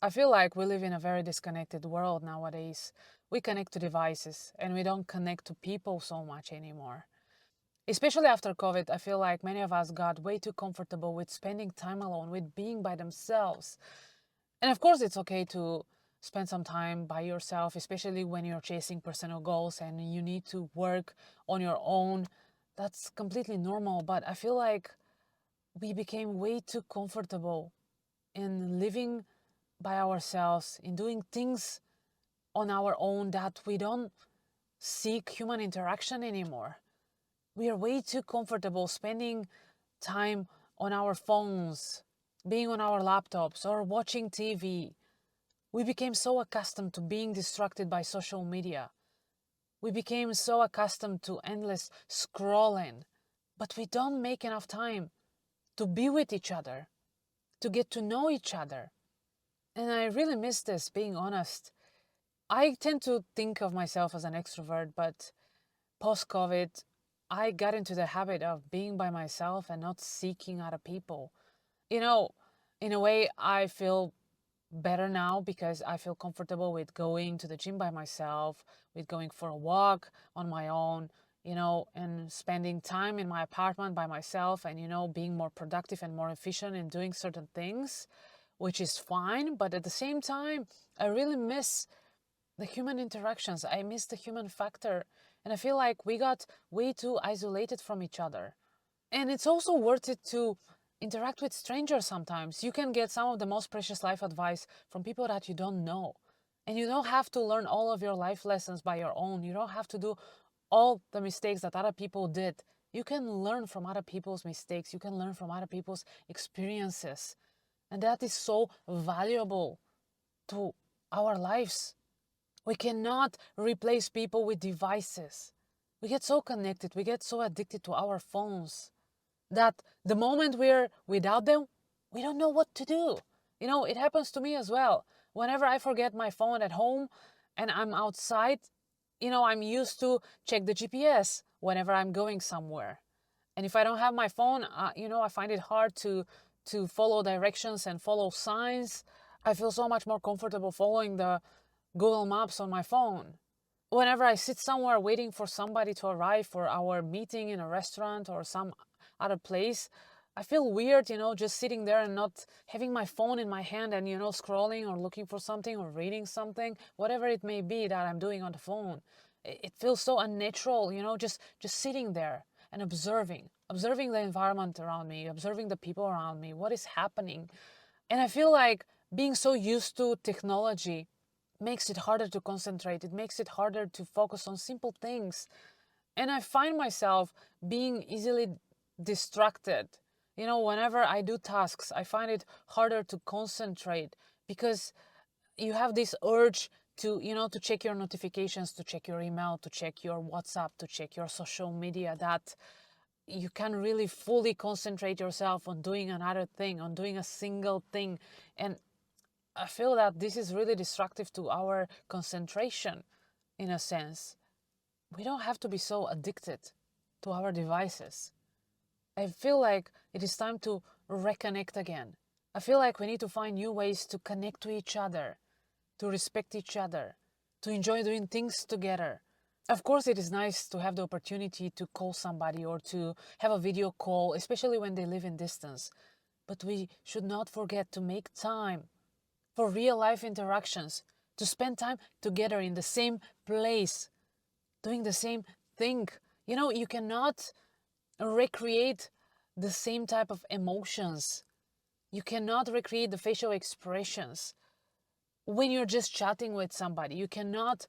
I feel like we live in a very disconnected world nowadays. We connect to devices and we don't connect to people so much anymore. Especially after COVID, I feel like many of us got way too comfortable with spending time alone, with being by themselves. And of course, it's okay to spend some time by yourself, especially when you're chasing personal goals and you need to work on your own. That's completely normal. But I feel like we became way too comfortable in living by ourselves, in doing things on our own, that we don't seek human interaction anymore. We are way too comfortable spending time on our phones, being on our laptops, or watching TV. We became so accustomed to being distracted by social media. We became so accustomed to endless scrolling, but we don't make enough time to be with each other, to get to know each other. And I really miss this, being honest. I tend to think of myself as an extrovert, but post COVID, I got into the habit of being by myself and not seeking other people. You know, in a way, I feel better now because I feel comfortable with going to the gym by myself, with going for a walk on my own, and spending time in my apartment by myself and, being more productive and more efficient in doing certain things, which is fine. But at the same time, I really miss the human interactions. I miss the human factor. And I feel like we got way too isolated from each other. And it's also worth it to interact with strangers sometimes. You can get some of the most precious life advice from people that you don't know. And you don't have to learn all of your life lessons by your own. You don't have to do all the mistakes that other people did. You can learn from other people's mistakes. You can learn from other people's experiences. And that is so valuable to our lives. We cannot replace people with devices. We get so connected, we get so addicted to our phones that the moment we're without them, we don't know what to do. It happens to me as well. Whenever I forget my phone at home and I'm outside, I'm used to check the GPS whenever I'm going somewhere. And if I don't have my phone, I find it hard to follow directions and follow signs. I feel so much more comfortable following the Google Maps on my phone. Whenever I sit somewhere waiting for somebody to arrive for our meeting in a restaurant or some other place, I feel weird, just sitting there and not having my phone in my hand and, scrolling or looking for something or reading something, whatever it may be that I'm doing on the phone. It feels so unnatural, just sitting there and observing the environment around me, observing the people around me, what is happening. And I feel like being so used to technology makes it harder to concentrate. It makes it harder to focus on simple things. And I find myself being easily distracted. Whenever I do tasks, I find it harder to concentrate because you have this urge to check your notifications, to check your email, to check your WhatsApp, to check your social media, that you can really fully concentrate yourself on doing another thing, on doing a single thing. And I feel that this is really destructive to our concentration in a sense. We don't have to be so addicted to our devices. I feel like it is time to reconnect again. I feel like we need to find new ways to connect to each other, to respect each other, to enjoy doing things together. Of course, it is nice to have the opportunity to call somebody or to have a video call, especially when they live in distance. But we should not forget to make time for real life interactions, to spend time together in the same place, doing the same thing. You cannot recreate the same type of emotions. You cannot recreate the facial expressions when you're just chatting with somebody. You cannot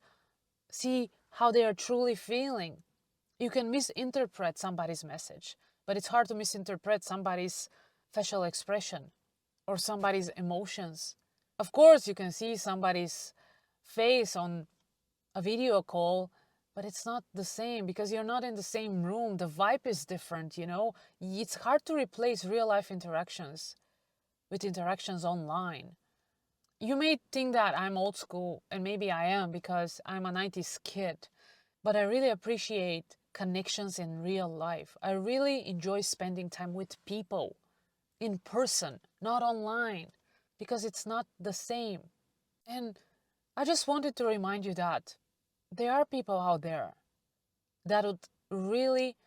see how they are truly feeling. You can misinterpret somebody's message, but it's hard to misinterpret somebody's facial expression or somebody's emotions. Of course, you can see somebody's face on a video call, but it's not the same because you're not in the same room. The vibe is different. It's hard to replace real life interactions with interactions online. You may think that I'm old school, and maybe I am because I'm a 90s kid, but I really appreciate connections in real life. I really enjoy spending time with people in person, not online, because it's not the same. And I just wanted to remind you that there are people out there that would really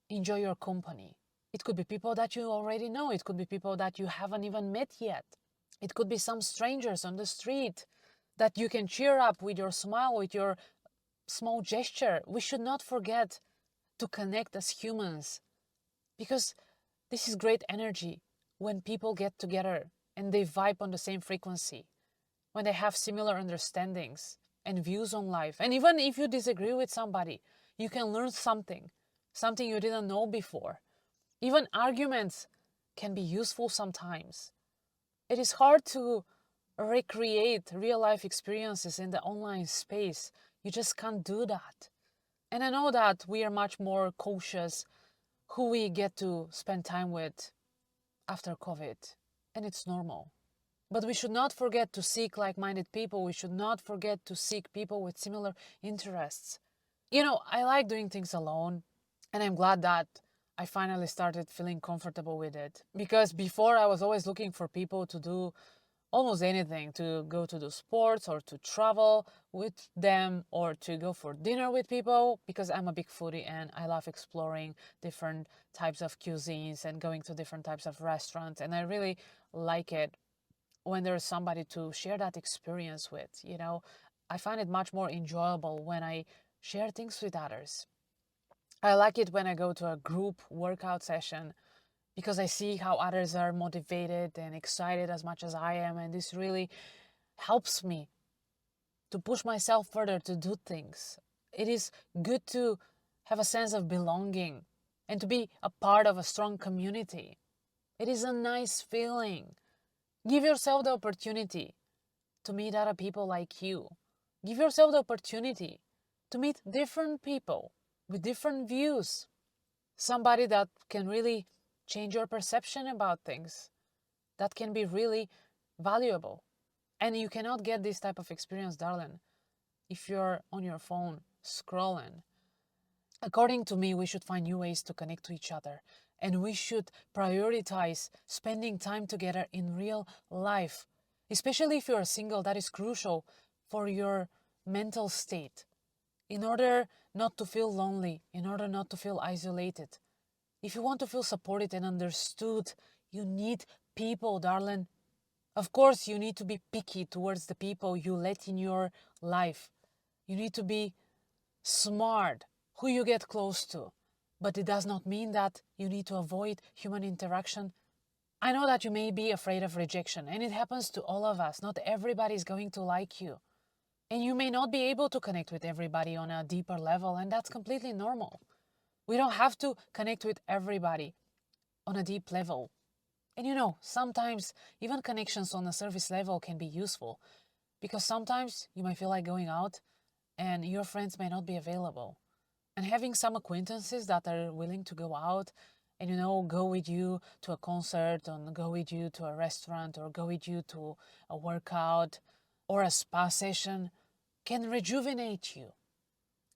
enjoy your company. It could be people that you already know. It could be people that you haven't even met yet. It could be some strangers on the street that you can cheer up with your smile, with your small gesture. We should not forget to connect as humans, because this is great energy when people get together and they vibe on the same frequency, when they have similar understandings and views on life. And even if you disagree with somebody, you can learn something you didn't know before. Even arguments can be useful sometimes. It is hard to recreate real life experiences in the online space. You just can't do that. And I know that we are much more cautious who we get to spend time with after COVID, and it's normal. But we should not forget to seek like-minded people. We should not forget to seek people with similar interests. I like doing things alone, and I'm glad that I finally started feeling comfortable with it. Because before I was always looking for people to do almost anything, to go to do sports or to travel with them or to go for dinner with people, because I'm a big foodie and I love exploring different types of cuisines and going to different types of restaurants. And I really like it when there's somebody to share that experience with. I find it much more enjoyable when I share things with others. I like it when I go to a group workout session, because I see how others are motivated and excited as much as I am, and this really helps me to push myself further to do things. It is good to have a sense of belonging and to be a part of a strong community. It is a nice feeling. Give yourself the opportunity to meet other people like you. Give yourself the opportunity to meet different people with different views. Somebody that can really change your perception about things. That can be really valuable. And you cannot get this type of experience, darling, if you're on your phone scrolling. According to me, we should find new ways to connect to each other. And we should prioritize spending time together in real life. Especially if you're single, that is crucial for your mental state. In order not to feel lonely, in order not to feel isolated. If you want to feel supported and understood, you need people, darling. Of course, you need to be picky towards the people you let in your life. You need to be smart who you get close to. But it does not mean that you need to avoid human interaction. I know that you may be afraid of rejection, and it happens to all of us. Not everybody is going to like you. And you may not be able to connect with everybody on a deeper level, and that's completely normal. We don't have to connect with everybody on a deep level. And sometimes even connections on a surface level can be useful, because sometimes you might feel like going out and your friends may not be available. And having some acquaintances that are willing to go out and, go with you to a concert, or go with you to a restaurant, or go with you to a workout or a spa session can rejuvenate you.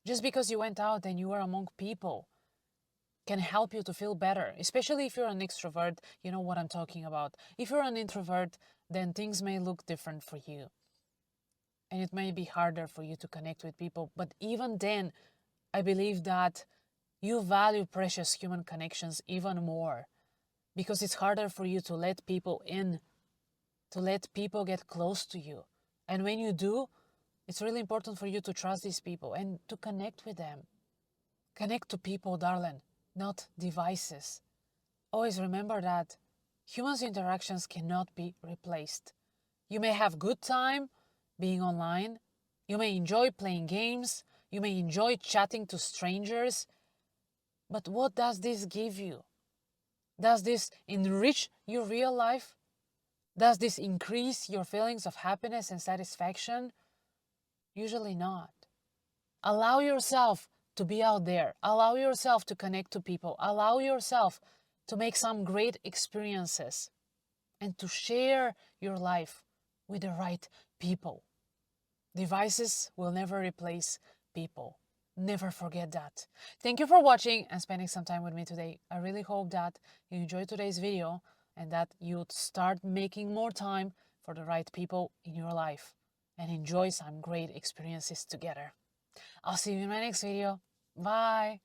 Just because you went out and you were among people can help you to feel better, especially if you're an extrovert. You know what I'm talking about. If you're an introvert, then things may look different for you. And it may be harder for you to connect with people. But even then, I believe that you value precious human connections even more, because it's harder for you to let people in, to let people get close to you. And when you do, it's really important for you to trust these people and to connect with them. Connect to people, darling, not devices. Always remember that humans' interactions cannot be replaced. You may have good time being online. You may enjoy playing games. You may enjoy chatting to strangers. But what does this give you? Does this enrich your real life? Does this increase your feelings of happiness and satisfaction? Usually not. Allow yourself to be out there. Allow yourself to connect to people. Allow yourself to make some great experiences and to share your life with the right people. Devices will never replace people. Never forget that. Thank you for watching and spending some time with me today. I really hope that you enjoyed today's video and that you'd start making more time for the right people in your life and enjoy some great experiences together. I'll see you in my next video. Bye.